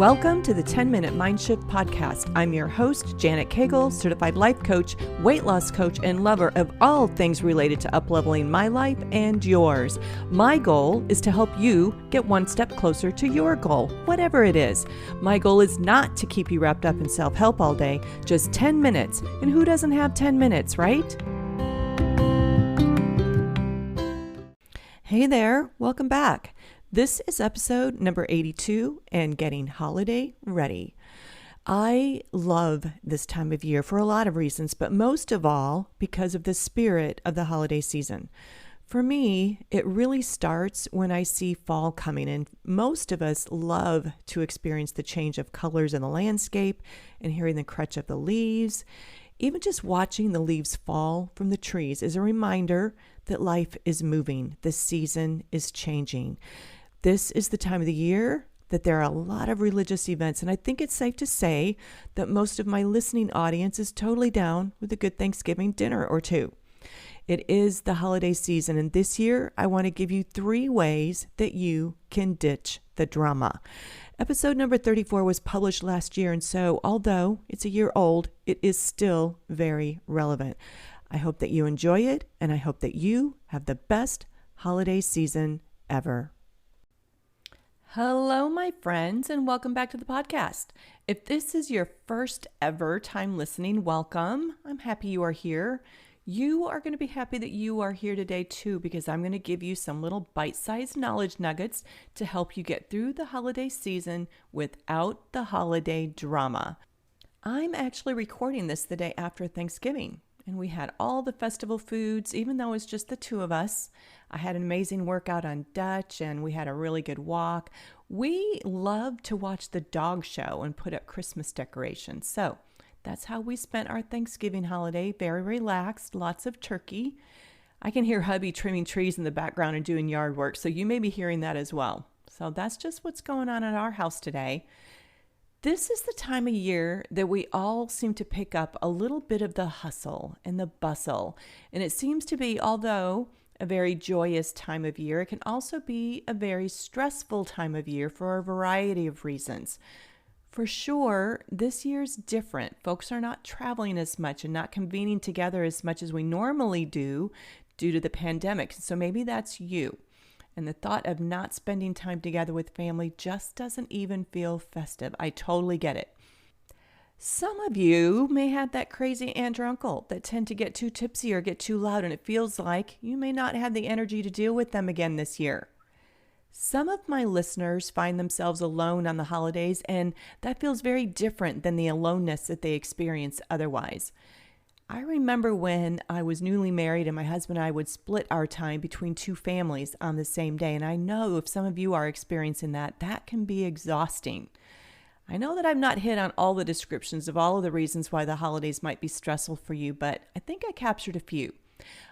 Welcome to the 10-Minute Mind Shift Podcast. I'm your host, Janet Cagle, certified life coach, weight loss coach, and lover of all things related to upleveling my life and yours. My goal is to help you get one step closer to your goal, whatever it is. My goal is not to keep you wrapped up in self-help all day, just 10 minutes. And who doesn't have 10 minutes, right? Hey there, welcome back. This is episode number 82 and getting holiday ready. I love this time of year for a lot of reasons, but most of all because of the spirit of the holiday season. For me, it really starts when I see fall coming, and most of us love to experience the change of colors in the landscape and hearing the crunch of the leaves. Even just watching the leaves fall from the trees is a reminder that life is moving, the season is changing. This is the time of the year that there are a lot of religious events, and I think it's safe to say that most of my listening audience is totally down with a good Thanksgiving dinner or two. It is the holiday season, and this year I want to give you 3 ways that you can ditch the drama. Episode number 34 was published last year, and so although it's a year old, it is still very relevant. I hope that you enjoy it, and I hope that you have the best holiday season ever. Hello, my friends, and welcome back to the podcast. If this is your first ever time listening, welcome. I'm happy you are here. You are going to be happy that you are here today too, because I'm going to give you some little bite-sized knowledge nuggets to help you get through the holiday season without the holiday drama. I'm actually recording this the day after Thanksgiving, and we had all the festival foods, even though it's just the 2 of us. I had an amazing workout on Dutch, and we had a really good walk. We love to watch the dog show and put up Christmas decorations. So that's how we spent our Thanksgiving holiday, very relaxed, lots of turkey. I can hear hubby trimming trees in the background and doing yard work, so you may be hearing that as well. So that's just what's going on at our house today. This is the time of year that we all seem to pick up a little bit of the hustle and the bustle. And it seems to be, although a very joyous time of year, it can also be a very stressful time of year for a variety of reasons. For sure, this year's different. Folks are not traveling as much and not convening together as much as we normally do due to the pandemic. So maybe that's you. And the thought of not spending time together with family just doesn't even feel festive. I totally get it. Some of you may have that crazy aunt or uncle that tend to get too tipsy or get too loud, and it feels like you may not have the energy to deal with them again this year. Some of my listeners find themselves alone on the holidays, and that feels very different than the aloneness that they experience otherwise. I remember when I was newly married and my husband and I would split our time between 2 families on the same day. And I know if some of you are experiencing that, that can be exhausting. I know that I've not hit on all the descriptions of all of the reasons why the holidays might be stressful for you, but I think I captured a few.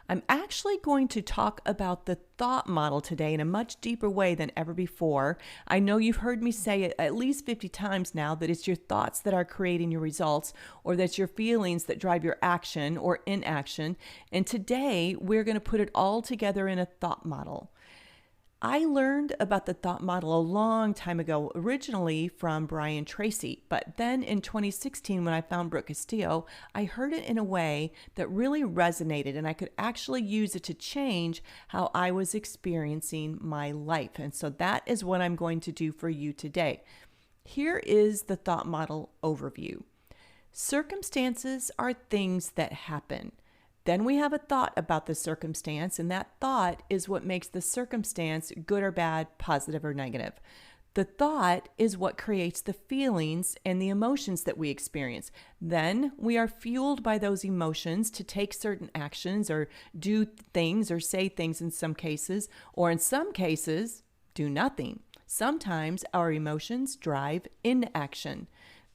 I'm actually going to talk about the thought model today in a much deeper way than ever before. I know you've heard me say it at least 50 times now that it's your thoughts that are creating your results, or that's your feelings that drive your action or inaction. And today we're going to put it all together in a thought model. I learned about the thought model a long time ago, originally from Brian Tracy, but then in 2016 when I found Brooke Castillo, I heard it in a way that really resonated, and I could actually use it to change how I was experiencing my life. And so that is what I'm going to do for you today. Here is the thought model overview. Circumstances are things that happen. Then we have a thought about the circumstance, and that thought is what makes the circumstance good or bad, positive or negative. The thought is what creates the feelings and the emotions that we experience. Then we are fueled by those emotions to take certain actions or do things or say things in some cases, or in some cases, do nothing. Sometimes our emotions drive inaction.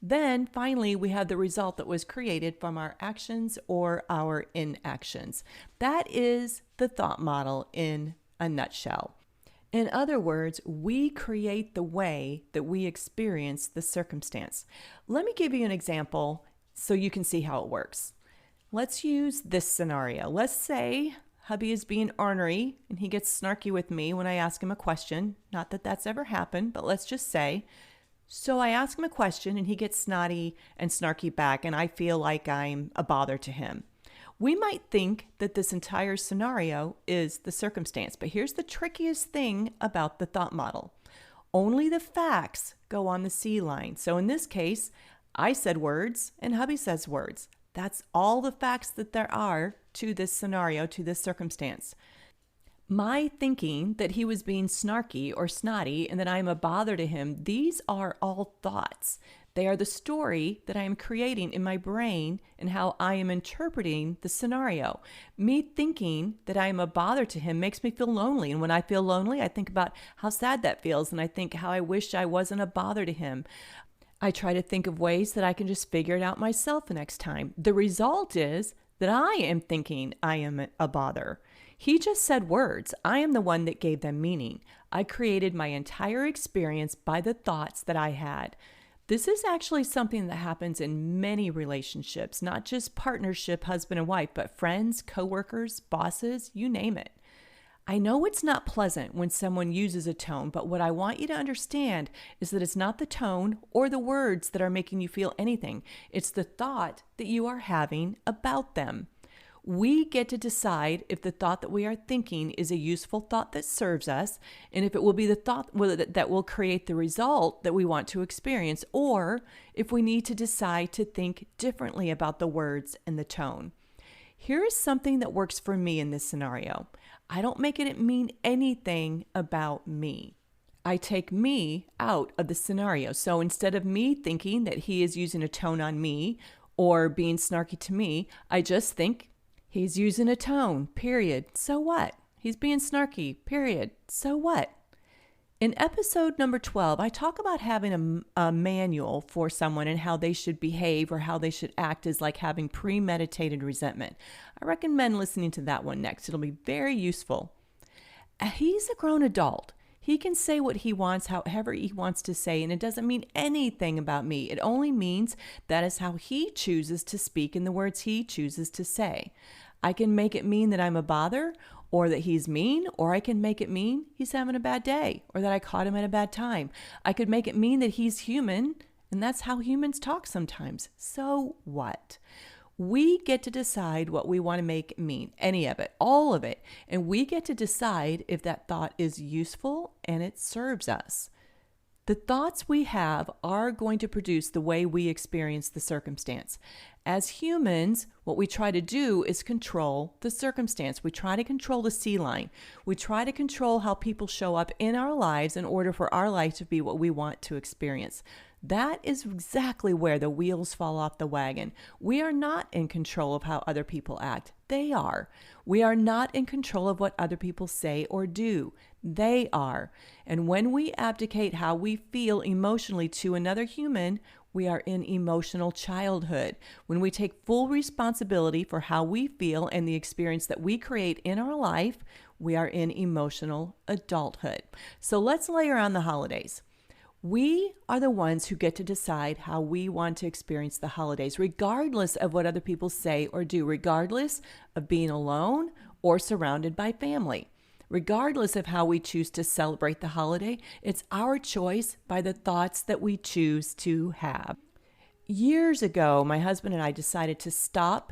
Then finally, we have the result that was created from our actions or our inactions. That is the thought model in a nutshell. In other words, we create the way that we experience the circumstance. Let me give you an example so you can see how it works. Let's use this scenario. Let's say hubby is being ornery and he gets snarky with me when I ask him a question. Not that that's ever happened, but let's just say, So I ask him a question and he gets snotty and snarky back, and I feel like I'm a bother to him. We might think that this entire scenario is the circumstance, but here's the trickiest thing about the thought model. Only the facts go on the C line. So in this case, I said words and hubby says words. That's all the facts that there are to this scenario, to this circumstance. My thinking that he was being snarky or snotty and that I am a bother to him, these are all thoughts. They are the story that I am creating in my brain and how I am interpreting the scenario. Me thinking that I am a bother to him makes me feel lonely. And when I feel lonely, I think about how sad that feels. And I think how I wish I wasn't a bother to him. I try to think of ways that I can just figure it out myself the next time. The result is that I am thinking I am a bother. He just said words. I am the one that gave them meaning. I created my entire experience by the thoughts that I had. This is actually something that happens in many relationships, not just partnership, husband and wife, but friends, coworkers, bosses, you name it. I know it's not pleasant when someone uses a tone, but what I want you to understand is that it's not the tone or the words that are making you feel anything. It's the thought that you are having about them. We get to decide if the thought that we are thinking is a useful thought that serves us, and if it will be the thought that will create the result that we want to experience, or if we need to decide to think differently about the words and the tone. Here is something that works for me in this scenario. I don't make it mean anything about me. I take me out of the scenario. So instead of me thinking that he is using a tone on me or being snarky to me, I just think he's using a tone, period. So what? He's being snarky, period. So what? In episode number 12, I talk about having a manual for someone and how they should behave or how they should act is like having premeditated resentment. I recommend listening to that one next. It'll be very useful. He's a grown adult. He can say what he wants, however he wants to say, and it doesn't mean anything about me. It only means that is how he chooses to speak in the words he chooses to say. I can make it mean that I'm a bother or that he's mean, or I can make it mean he's having a bad day or that I caught him at a bad time. I could make it mean that he's human, and that's how humans talk sometimes. So what? We get to decide what we want to make it mean, any of it, all of it, and we get to decide if that thought is useful and it serves us. The thoughts we have are going to produce the way we experience the circumstance. As humans, what we try to do is control the circumstance. We try to control the C line. We try to control how people show up in our lives in order for our life to be what we want to experience. That is exactly where the wheels fall off the wagon. We are not in control of how other people act. They are. We are not in control of what other people say or do. They are. And when we abdicate how we feel emotionally to another human, we are in emotional childhood. When we take full responsibility for how we feel and the experience that we create in our life, we are in emotional adulthood. So let's layer on the holidays. We are the ones who get to decide how we want to experience the holidays, regardless of what other people say or do, regardless of being alone or surrounded by family. Regardless of how we choose to celebrate the holiday, it's our choice by the thoughts that we choose to have. Years ago, my husband and I decided to stop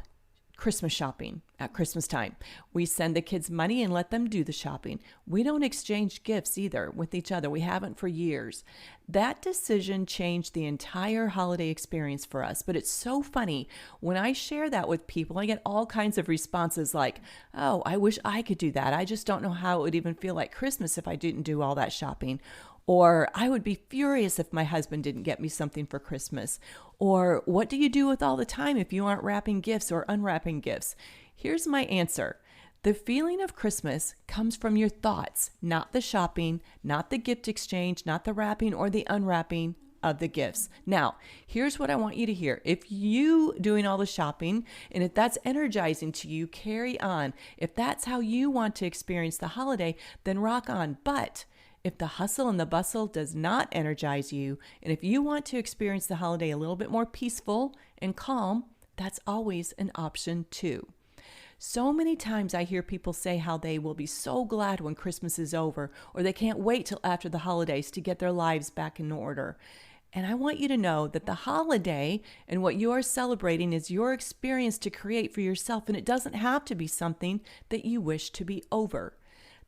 Christmas shopping at Christmas time. We send the kids money and let them do the shopping. We don't exchange gifts either with each other. We haven't for years. That decision changed the entire holiday experience for us. But it's so funny. When I share that with people, I get all kinds of responses like, oh, I wish I could do that. I just don't know how it would even feel like Christmas if I didn't do all that shopping. Or I would be furious if my husband didn't get me something for Christmas. Or what do you do with all the time if you aren't wrapping gifts or unwrapping gifts? Here's my answer. The feeling of Christmas comes from your thoughts, not the shopping, not the gift exchange, not the wrapping or the unwrapping of the gifts. Now, here's what I want you to hear. If you doing all the shopping and if that's energizing to you, carry on. If that's how you want to experience the holiday, then rock on. But if the hustle and the bustle does not energize you, and if you want to experience the holiday a little bit more peaceful and calm, that's always an option too. So many times I hear people say how they will be so glad when Christmas is over, or they can't wait till after the holidays to get their lives back in order. And I want you to know that the holiday and what you are celebrating is your experience to create for yourself, and it doesn't have to be something that you wish to be over.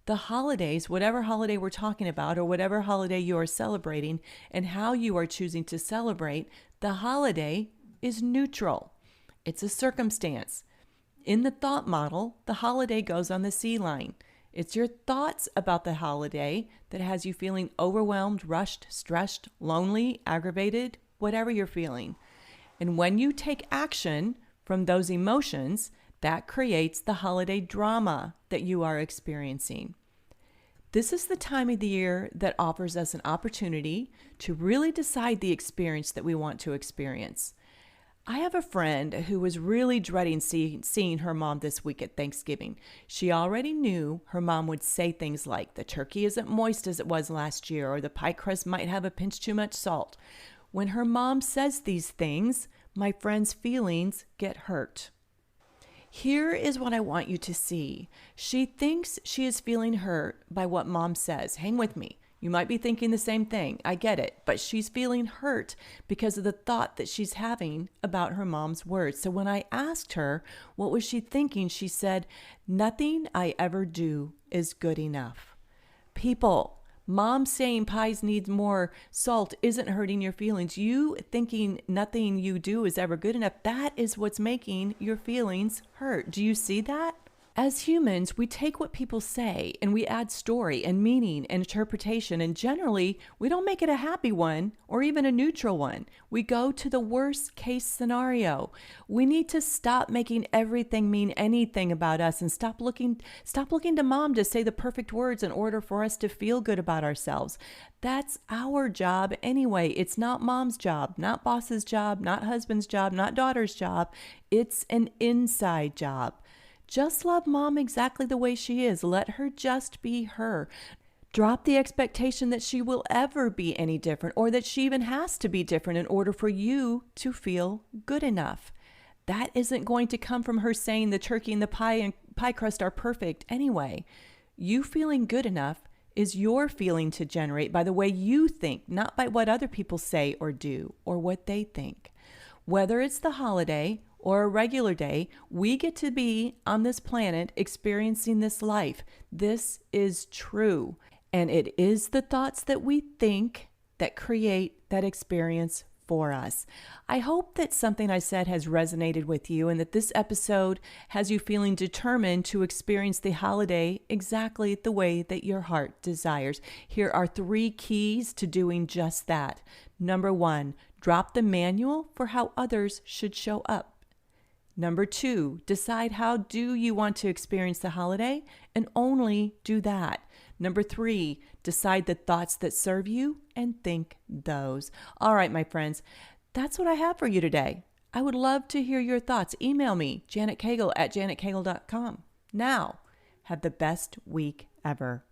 The holidays, whatever holiday we're talking about or whatever holiday you are celebrating and how you are choosing to celebrate, the holiday is neutral. It's a circumstance. In the thought model, the holiday goes on the C line. It's your thoughts about the holiday that has you feeling overwhelmed, rushed, stressed, lonely, aggravated, whatever you're feeling. And when you take action from those emotions, that creates the holiday drama that you are experiencing. This is the time of the year that offers us an opportunity to really decide the experience that we want to experience. I have a friend who was really dreading seeing her mom this week at Thanksgiving. She already knew her mom would say things like, the turkey isn't moist as it was last year, or the pie crust might have a pinch too much salt. When her mom says these things, my friend's feelings get hurt. Here is what I want you to see. She thinks she is feeling hurt by what mom says. Hang with me. You might be thinking the same thing. I get it. But she's feeling hurt because of the thought that she's having about her mom's words. So when I asked her what was she thinking, she said, nothing I ever do is good enough. People, mom saying pies need more salt isn't hurting your feelings. You thinking nothing you do is ever good enough, that is what's making your feelings hurt. Do you see that? As humans, we take what people say and we add story and meaning and interpretation, and generally, we don't make it a happy one or even a neutral one. We go to the worst case scenario. We need to stop making everything mean anything about us and stop looking to mom to say the perfect words in order for us to feel good about ourselves. That's our job anyway. It's not mom's job, not boss's job, not husband's job, not daughter's job. It's an inside job. Just love mom exactly the way she is. Let her just be her. Drop the expectation that she will ever be any different or that she even has to be different in order for you to feel good enough. That isn't going to come from her saying the turkey and the pie crust are perfect anyway. You feeling good enough is your feeling to generate by the way you think, not by what other people say or do or what they think. Whether it's the holiday or a regular day, we get to be on this planet experiencing this life. This is true. And it is the thoughts that we think that create that experience for us. I hope that something I said has resonated with you and that this episode has you feeling determined to experience the holiday exactly the way that your heart desires. Here are 3 keys to doing just that. Number 1, drop the manual for how others should show up. Number 2, decide how do you want to experience the holiday and only do that. Number 3, decide the thoughts that serve you and think those. All right, my friends, that's what I have for you today. I would love to hear your thoughts. Email me, janetcagle@janetcagle.com. Now, have the best week ever.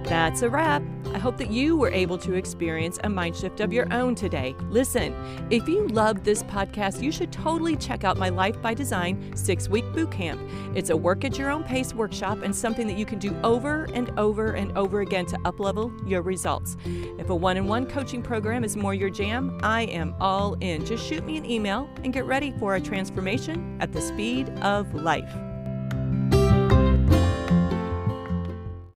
That's a wrap. I hope that you were able to experience a mind shift of your own today. Listen, if you love this podcast, you should totally check out my Life by Design 6-week boot camp. It's a work at your own pace workshop and something that you can do over and over and over again to uplevel your results. If a one-on-one coaching program is more your jam, I am all in. Just shoot me an email and get ready for a transformation at the speed of life.